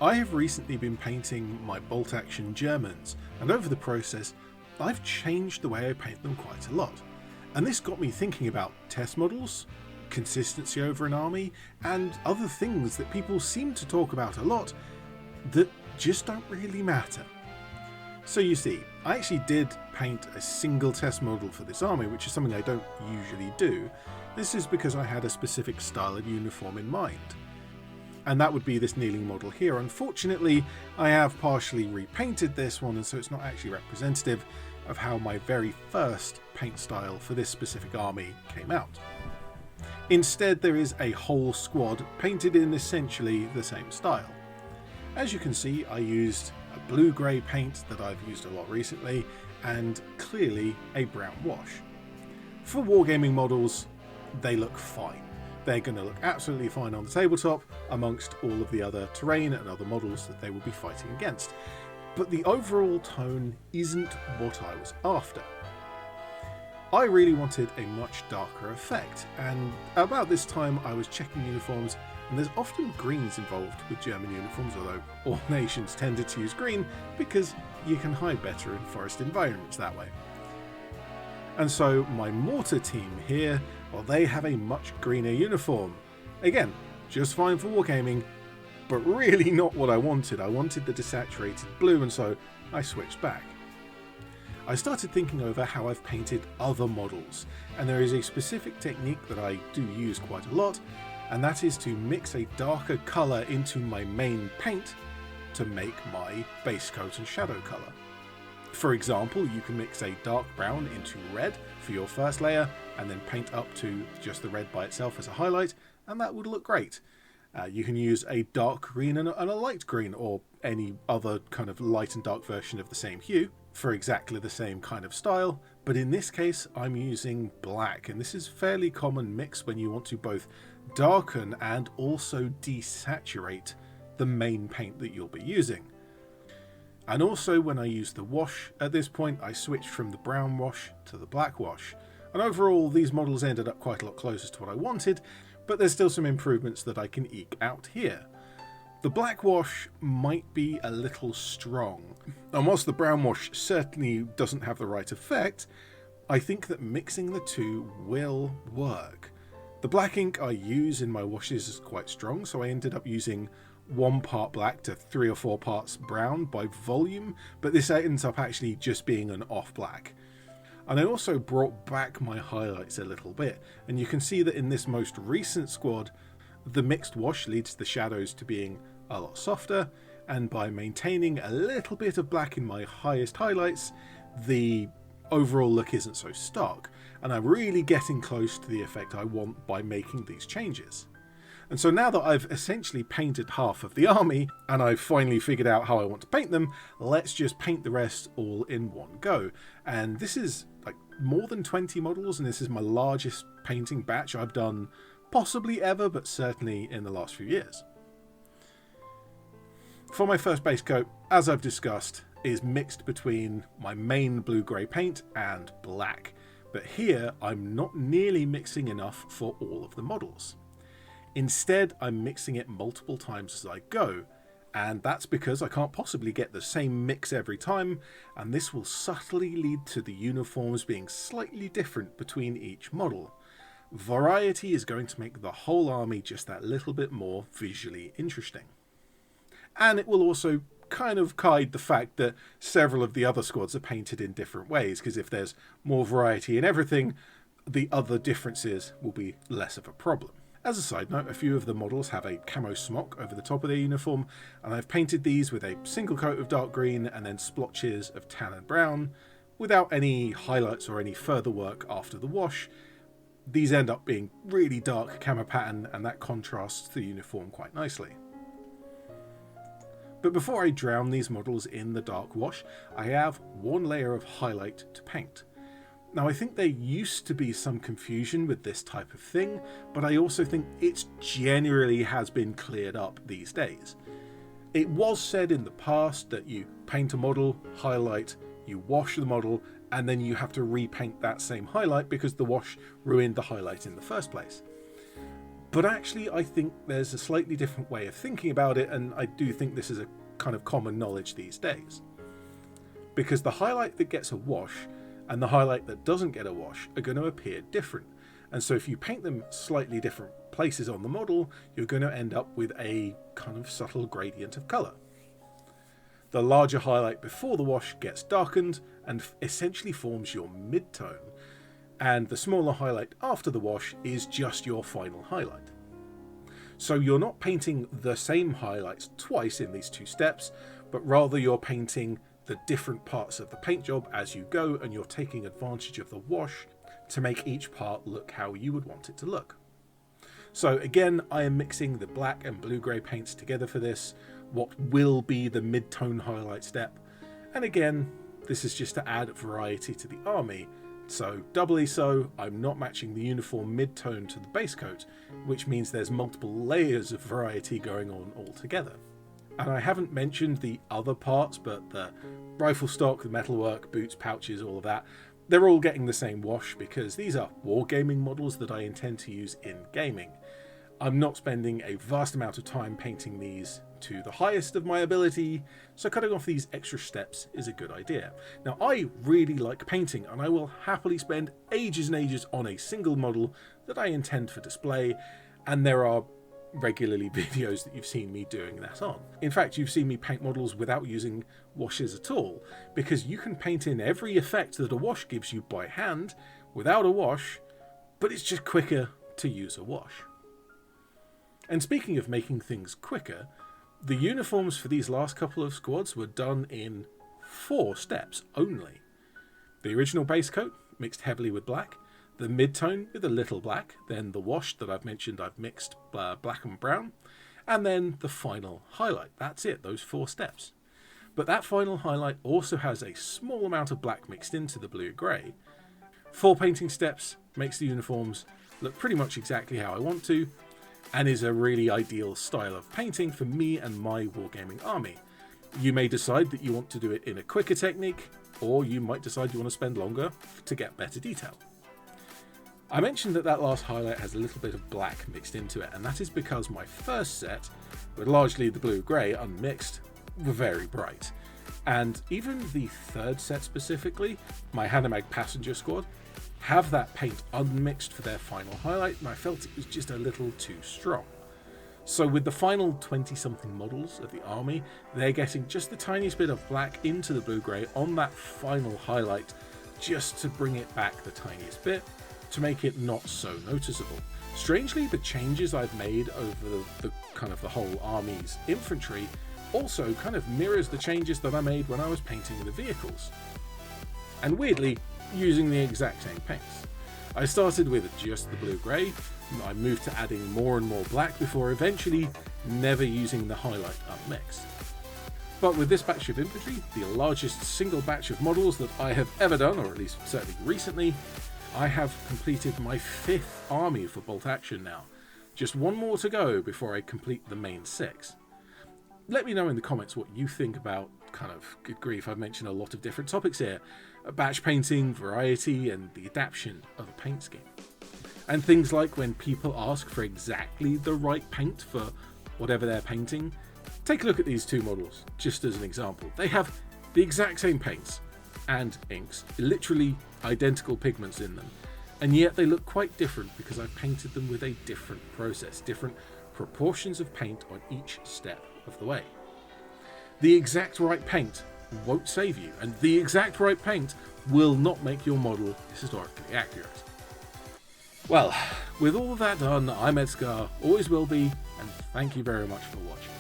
I have recently been painting my bolt-action Germans, and over the process I've changed the way I paint them quite a lot. And this got me thinking about test models, consistency over an army, and other things that people seem to talk about a lot that just don't really matter. So you see, I actually did paint a single test model for this army, which is something I don't usually do. This is because I had a specific style of uniform in mind. And that would be this kneeling model here. Unfortunately, I have partially repainted this one, and so it's not actually representative of how my very first paint style for this specific army came out. Instead, there is a whole squad painted in essentially the same style. As you can see, I used a blue-grey paint that I've used a lot recently, and clearly a brown wash. For wargaming models, they look fine. They're going to look absolutely fine on the tabletop amongst all of the other terrain and other models that they will be fighting against. But the overall tone isn't what I was after. I really wanted a much darker effect, and about this time I was checking uniforms, and there's often greens involved with German uniforms, although all nations tended to use green because you can hide better in forest environments that way. And so my mortar team here, well, they have a much greener uniform. Again, just fine for wargaming, but really not what I wanted. I wanted the desaturated blue, and so I switched back. I started thinking over how I've painted other models, and there is a specific technique that I do use quite a lot, and that is to mix a darker colour into my main paint to make my base coat and shadow colour. For example, you can mix a dark brown into red for your first layer, and then paint up to just the red by itself as a highlight, and that would look great. You can use a dark green and a light green, or any other kind of light and dark version of the same hue, for exactly the same kind of style, but in this case I'm using black, and this is a fairly common mix when you want to both darken and also desaturate the main paint that you'll be using. And also, when I use the wash at this point, I switched from the brown wash to the black wash, and overall these models ended up quite a lot closer to what I wanted, but there's still some improvements that I can eke out here. The black wash might be a little strong, and whilst the brown wash certainly doesn't have the right effect, I think that mixing the two will work. The black ink I use in my washes is quite strong, so I ended up using 1 part black to 3 or 4 parts brown by volume, but this ends up actually just being an off black. And I also brought back my highlights a little bit, and you can see that in this most recent squad, the mixed wash leads the shadows to being a lot softer, and by maintaining a little bit of black in my highest highlights, the overall look isn't so stark, and I'm really getting close to the effect I want by making these changes. And so now that I've essentially painted half of the army, and I've finally figured out how I want to paint them, let's just paint the rest all in one go. And this is like more than 20 models, and this is my largest painting batch I've done possibly ever, but certainly in the last few years. For my first base coat, as I've discussed, is mixed between my main blue-grey paint and black, but here I'm not nearly mixing enough for all of the models. Instead, I'm mixing it multiple times as I go, and that's because I can't possibly get the same mix every time, and this will subtly lead to the uniforms being slightly different between each model. Variety is going to make the whole army just that little bit more visually interesting. And it will also kind of hide the fact that several of the other squads are painted in different ways, because if there's more variety in everything, the other differences will be less of a problem. As a side note, a few of the models have a camo smock over the top of their uniform, and I've painted these with a single coat of dark green and then splotches of tan and brown, without any highlights or any further work after the wash. These end up being really dark camo pattern, and that contrasts the uniform quite nicely. But before I drown these models in the dark wash, I have one layer of highlight to paint. Now, I think there used to be some confusion with this type of thing, but I also think it generally has been cleared up these days. It was said in the past that you paint a model, highlight, you wash the model, and then you have to repaint that same highlight because the wash ruined the highlight in the first place. But actually, I think there's a slightly different way of thinking about it, and I do think this is a kind of common knowledge these days. Because the highlight that gets a wash and the highlight that doesn't get a wash are going to appear different. And so if you paint them slightly different places on the model, you're going to end up with a kind of subtle gradient of colour. The larger highlight before the wash gets darkened and essentially forms your mid-tone, and the smaller highlight after the wash is just your final highlight. So you're not painting the same highlights twice in these two steps, but rather you're painting the different parts of the paint job as you go, and you're taking advantage of the wash to make each part look how you would want it to look. So again, I am mixing the black and blue-grey paints together for this, what will be the mid-tone highlight step. And again, this is just to add variety to the army. So doubly so, I'm not matching the uniform mid-tone to the base coat, which means there's multiple layers of variety going on altogether. And I haven't mentioned the other parts, but the rifle stock, the metalwork, boots, pouches, all of that, they're all getting the same wash because these are wargaming models that I intend to use in gaming. I'm not spending a vast amount of time painting these to the highest of my ability, so cutting off these extra steps is a good idea. Now, I really like painting, and I will happily spend ages and ages on a single model that I intend for display, and there are regularly videos that you've seen me doing that on. In fact, you've seen me paint models without using washes at all, because you can paint in every effect that a wash gives you by hand without a wash, but it's just quicker to use a wash. And speaking of making things quicker, the uniforms for these last couple of squads were done in 4 steps only. The original base coat, mixed heavily with black, the mid-tone with a little black, then the wash that I've mentioned I've mixed black and brown, and then the final highlight. That's it, those 4 steps. But that final highlight also has a small amount of black mixed into the blue-grey. 4 painting steps makes the uniforms look pretty much exactly how I want to, and is a really ideal style of painting for me and my wargaming army. You may decide that you want to do it in a quicker technique, or you might decide you want to spend longer to get better detail. I mentioned that last highlight has a little bit of black mixed into it, and that is because my first set, with largely the blue-grey unmixed, were very bright. And even the third set specifically, my Hanomag passenger squad, have that paint unmixed for their final highlight, and I felt it was just a little too strong. So with the final 20-something models of the army, they're getting just the tiniest bit of black into the blue-grey on that final highlight, just to bring it back the tiniest bit, to make it not so noticeable. Strangely, the changes I've made over the kind of the whole army's infantry also kind of mirrors the changes that I made when I was painting the vehicles. And weirdly, using the exact same paints. I started with just the blue-grey, I moved to adding more and more black before eventually never using the highlight unmixed. But with this batch of infantry, the largest single batch of models that I have ever done, or at least certainly recently, I have completed my 5th army for bolt action now. Just one more to go before I complete the main 6. Let me know in the comments what you think about good grief, I've mentioned a lot of different topics here. Batch painting, variety, and the adaptation of a paint scheme. And things like when people ask for exactly the right paint for whatever they're painting. Take a look at these 2 models, just as an example. They have the exact same paints and inks, literally identical pigments in them, and yet they look quite different because I've painted them with a different process, different proportions of paint on each step of the way. The exact right paint won't save you, and the exact right paint will not make your model historically accurate. Well, with all of that done, I'm ED-SKaR, always will be, and thank you very much for watching.